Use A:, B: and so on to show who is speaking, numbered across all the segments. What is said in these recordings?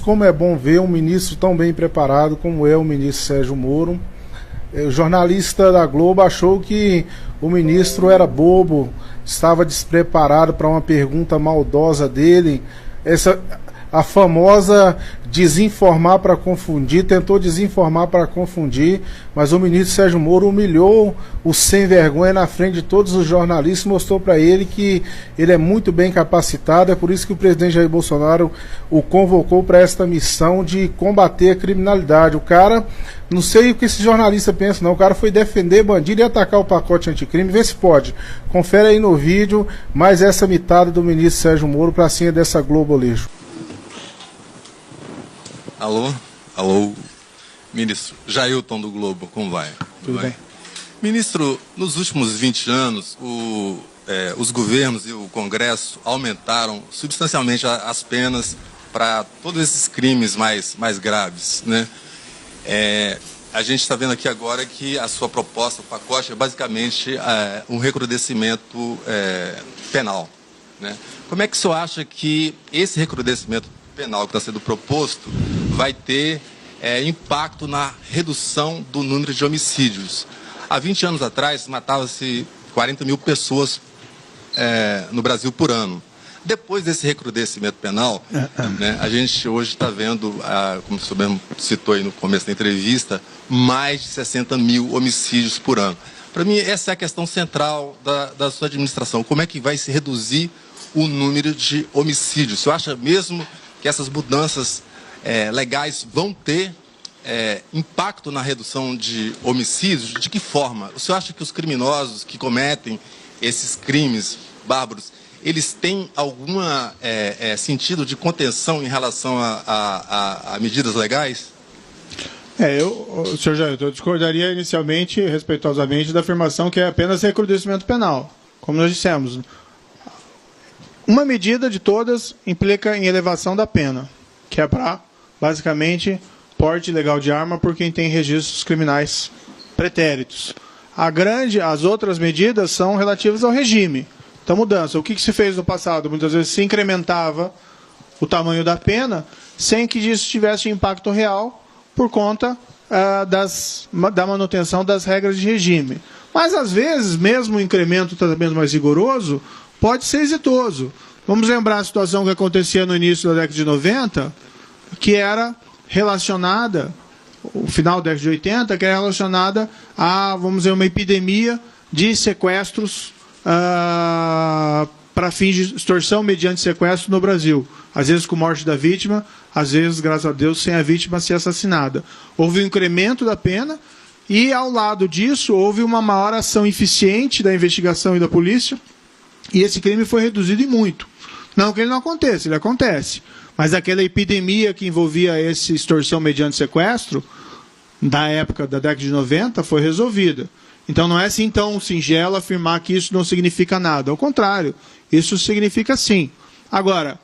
A: como é bom ver um ministro tão bem preparado como é o ministro Sérgio Moro. O jornalista da Globo achou que o ministro era bobo, estava despreparado para uma pergunta maldosa dele. A famosa desinformar para confundir, tentou desinformar para confundir, mas o ministro Sérgio Moro humilhou o sem vergonha na frente de todos os jornalistas, mostrou para ele que ele é muito bem capacitado. É por isso que o presidente Jair Bolsonaro o convocou para esta missão de combater a criminalidade. O cara, não sei o que esse jornalista pensa não, o cara foi defender bandido e atacar o pacote anticrime. Vê se pode, confere aí no vídeo mais essa mitada do ministro Sérgio Moro para cima dessa Globo lixo.
B: Alô? Alô? Ministro, Jailton do Globo, como vai?
C: Tudo bem.
B: Ministro, nos últimos 20 anos, os governos e o Congresso aumentaram substancialmente as penas para todos esses crimes mais graves, né? A gente está vendo aqui agora que a sua proposta, o pacote, é basicamente um recrudescimento penal, né? Como é que o senhor acha que esse recrudescimento penal que está sendo proposto vai ter impacto na redução do número de homicídios? Há 20 anos atrás, matava-se 40 mil pessoas no Brasil por ano. Depois desse recrudescimento penal, né, a gente hoje está vendo, como o senhor mesmo citou aí no começo da entrevista, mais de 60 mil homicídios por ano. Para mim, essa é a questão central da sua administração. Como é que vai se reduzir o número de homicídios? O senhor acha mesmo que essas mudanças legais vão ter impacto na redução de homicídios? De que forma? O senhor acha que os criminosos que cometem esses crimes bárbaros, eles têm algum sentido de contenção em relação a medidas legais?
C: Senhor Jair, eu discordaria inicialmente, respeitosamente, da afirmação que é apenas recrudescimento penal. Como nós dissemos, uma medida de todas implica em elevação da pena, que é para, basicamente, porte ilegal de arma por quem tem registros criminais pretéritos. As outras medidas são relativas ao regime. Então, mudança. O que se fez no passado? Muitas vezes se incrementava o tamanho da pena sem que isso tivesse impacto real por conta da manutenção das regras de regime. Mas, às vezes, mesmo o incremento do tratamento mais rigoroso pode ser exitoso. Vamos lembrar a situação que acontecia no início da década de 90, que era relacionada, o final da década de 80, que era relacionada a, vamos dizer, uma epidemia de sequestros para fins de extorsão mediante sequestro no Brasil. Às vezes com morte da vítima, às vezes, graças a Deus, sem a vítima ser assassinada. Houve um incremento da pena e, ao lado disso, houve uma maior ação eficiente da investigação e da polícia, e esse crime foi reduzido em muito. Não que ele não aconteça, ele acontece. Mas aquela epidemia que envolvia essa extorsão mediante sequestro, da época da década de 90, foi resolvida. Então não é assim tão singelo afirmar que isso não significa nada. Ao contrário, isso significa sim. Agora,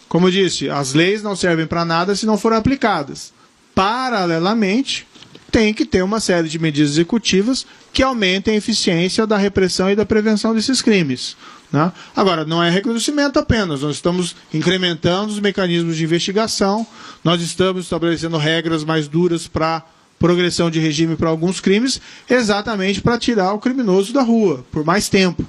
C: como eu disse, as leis não servem para nada se não forem aplicadas. Paralelamente, tem que ter uma série de medidas executivas que aumentem a eficiência da repressão e da prevenção desses crimes, né? Agora, não é recrudescimento apenas, nós estamos incrementando os mecanismos de investigação, nós estamos estabelecendo regras mais duras para progressão de regime para alguns crimes, exatamente para tirar o criminoso da rua, por mais tempo.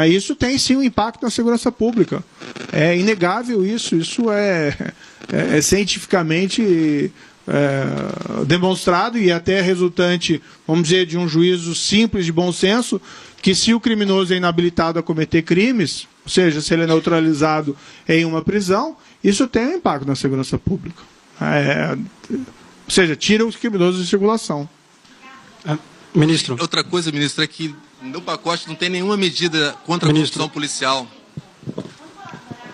C: Isso tem sim um impacto na segurança pública. É inegável isso é cientificamente demonstrado e até resultante, vamos dizer, de um juízo simples de bom senso, que se o criminoso é inabilitado a cometer crimes, ou seja, se ele é neutralizado em uma prisão, isso tem um impacto na segurança pública. Ou seja, tira os criminosos de circulação.
D: Ministro.
B: Outra coisa, ministro, é que no pacote não tem nenhuma medida contra a corrupção policial.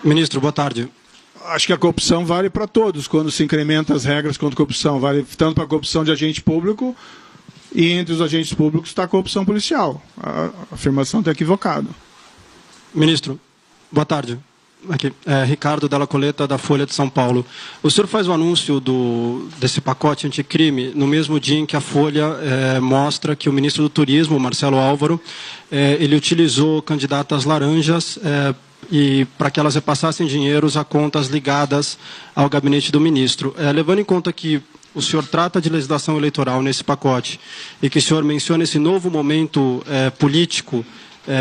D: Ministro, boa tarde.
C: Acho que a corrupção vale para todos, quando se incrementa as regras contra a corrupção. Vale tanto para a corrupção de agente público, e entre os agentes públicos está a corrupção policial. A afirmação está equivocada.
D: Ministro, boa tarde. Aqui, Ricardo Della Coleta, da Folha de São Paulo. O senhor faz o anúncio desse pacote anticrime no mesmo dia em que a Folha mostra que o ministro do Turismo, Marcelo Álvaro, ele utilizou candidatas laranjas e para que elas repassassem dinheiros a contas ligadas ao gabinete do ministro. Levando em conta que o senhor trata de legislação eleitoral nesse pacote e que o senhor menciona esse novo momento político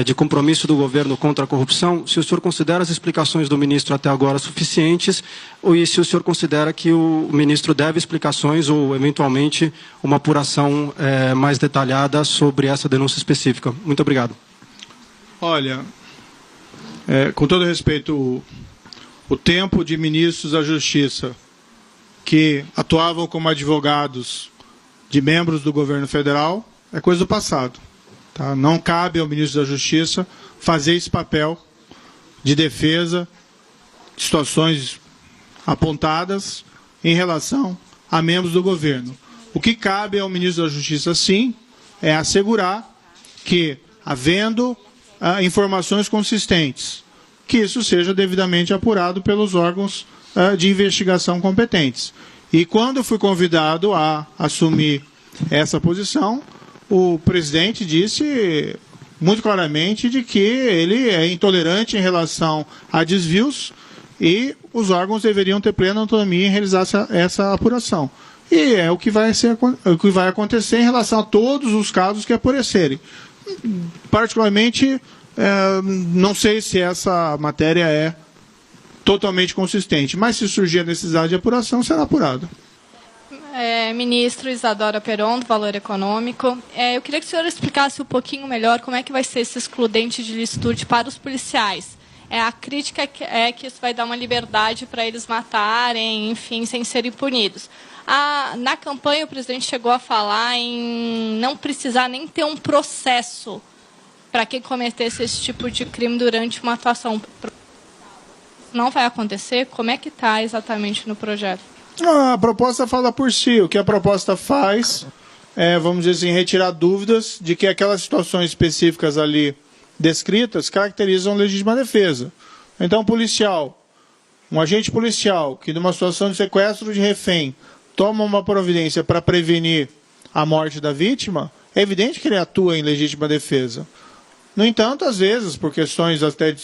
D: de compromisso do governo contra a corrupção, se o senhor considera as explicações do ministro até agora suficientes ou se o senhor considera que o ministro deve explicações ou, eventualmente, uma apuração mais detalhada sobre essa denúncia específica. Muito obrigado.
C: Olha, com todo respeito, o tempo de ministros da Justiça que atuavam como advogados de membros do governo federal é coisa do passado. Tá? Não cabe ao ministro da Justiça fazer esse papel de defesa de situações apontadas em relação a membros do governo. O que cabe ao ministro da Justiça, sim, é assegurar que, havendo informações consistentes, que isso seja devidamente apurado pelos órgãos de investigação competentes. E quando fui convidado a assumir essa posição, o presidente disse muito claramente de que ele é intolerante em relação a desvios e os órgãos deveriam ter plena autonomia em realizar essa apuração. E é o que vai acontecer em relação a todos os casos que aparecerem. Particularmente, não sei se essa matéria é totalmente consistente, mas se surgir a necessidade de apuração, será apurado.
E: Ministro Isadora Peron, do Valor Econômico. Eu queria que o senhor explicasse um pouquinho melhor como é que vai ser esse excludente de licitude para os policiais. A crítica é que isso vai dar uma liberdade para eles matarem, enfim, sem serem punidos. Na campanha, o presidente chegou a falar em não precisar nem ter um processo para quem cometesse esse tipo de crime durante uma atuação. Não vai acontecer? Como é que está exatamente no projeto?
C: A proposta fala por si. O que a proposta faz é, vamos dizer assim, retirar dúvidas de que aquelas situações específicas ali descritas caracterizam legítima defesa. Então, um agente policial que, numa situação de sequestro de refém, toma uma providência para prevenir a morte da vítima, é evidente que ele atua em legítima defesa. No entanto, às vezes, por questões até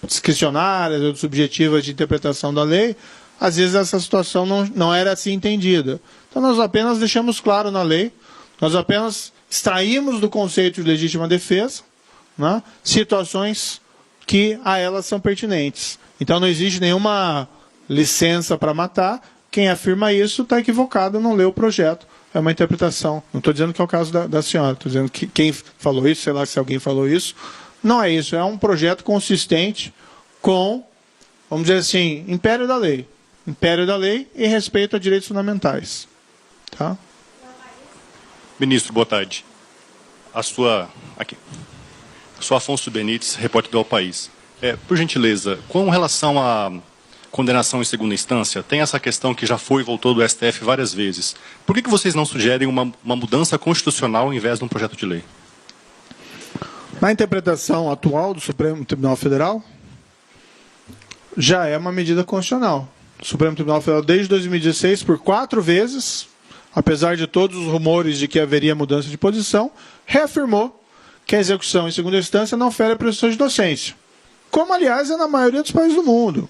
C: discricionárias ou subjetivas de interpretação da lei, às vezes essa situação não era assim entendida. Então nós apenas deixamos claro na lei, nós apenas extraímos do conceito de legítima defesa, né, situações que a elas são pertinentes. Então não existe nenhuma licença para matar. Quem afirma isso está equivocado, não leu o projeto. É uma interpretação. Não estou dizendo que é o caso da senhora, estou dizendo que quem falou isso, sei lá se alguém falou isso, não é isso. É um projeto consistente com, vamos dizer assim, império da lei. Império da lei e respeito a direitos fundamentais. Tá?
F: Ministro, boa tarde. Sou Afonso Benites, repórter do El País. Por gentileza, com relação à condenação em segunda instância, tem essa questão que já foi e voltou do STF várias vezes. Por que vocês não sugerem uma mudança constitucional ao invés de um projeto de lei?
C: Na interpretação atual do Supremo Tribunal Federal, já é uma medida constitucional. O Supremo Tribunal Federal, desde 2016, por 4 vezes, apesar de todos os rumores de que haveria mudança de posição, reafirmou que a execução em segunda instância não fere a presunção de inocência. Como, aliás, é na maioria dos países do mundo.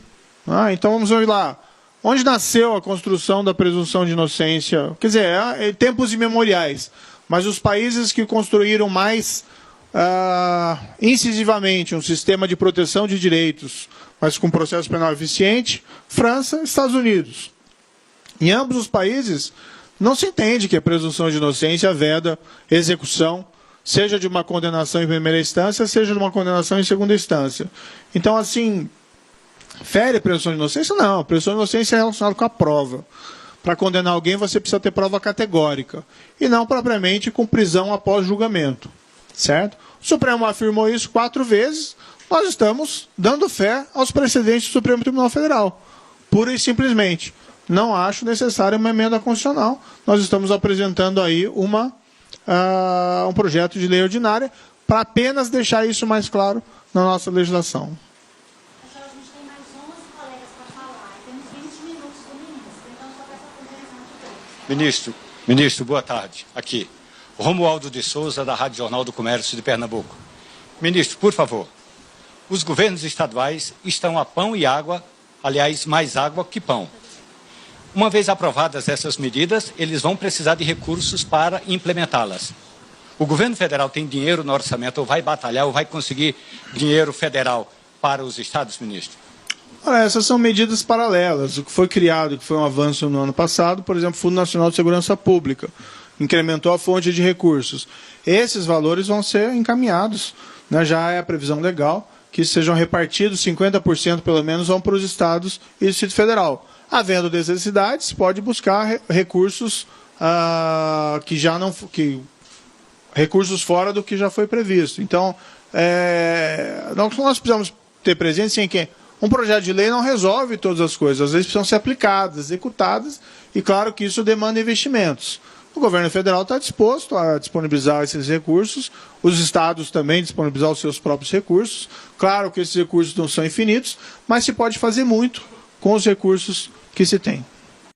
C: Então vamos ver lá. Onde nasceu a construção da presunção de inocência? Quer dizer, tempos imemoriais. Mas os países que construíram mais incisivamente um sistema de proteção de direitos, mas com processo penal eficiente, França e Estados Unidos. Em ambos os países, não se entende que a presunção de inocência veda execução, seja de uma condenação em primeira instância, seja de uma condenação em segunda instância. Então, assim, fere a presunção de inocência? Não, a presunção de inocência é relacionada com a prova. Para condenar alguém, você precisa ter prova categórica, e não propriamente com prisão após julgamento. Certo? O Supremo afirmou isso 4 vezes, nós estamos dando fé aos precedentes do Supremo Tribunal Federal. Pura e simplesmente. Não acho necessária uma emenda constitucional. Nós estamos apresentando aí um projeto de lei ordinária para apenas deixar isso mais claro na nossa legislação.
G: A gente tem mais 11 colegas para falar. Temos 20 minutos do ministro. Então, só peço a ponderação de tempo.
H: Ministro, boa tarde. Aqui. Romualdo de Souza, da Rádio Jornal do Comércio de Pernambuco. Ministro, por favor, os governos estaduais estão a pão e água, aliás, mais água que pão. Uma vez aprovadas essas medidas, eles vão precisar de recursos para implementá-las. O governo federal tem dinheiro no orçamento, ou vai batalhar, ou vai conseguir dinheiro federal para os estados, ministro?
C: Olha, essas são medidas paralelas. O que foi criado, que foi um avanço no ano passado, por exemplo, o Fundo Nacional de Segurança Pública, incrementou a fonte de recursos. Esses valores vão ser encaminhados, né? Já é a previsão legal, que sejam repartidos, 50% pelo menos vão para os estados e Distrito Federal. Havendo necessidades, pode buscar recursos recursos fora do que já foi previsto. Então, nós precisamos ter presente em que um projeto de lei não resolve todas as coisas, às vezes precisam ser aplicadas, executadas, e claro que isso demanda investimentos. O governo federal está disposto a disponibilizar esses recursos, os estados também disponibilizar os seus próprios recursos. Claro que esses recursos não são infinitos, mas se pode fazer muito com os recursos que se tem.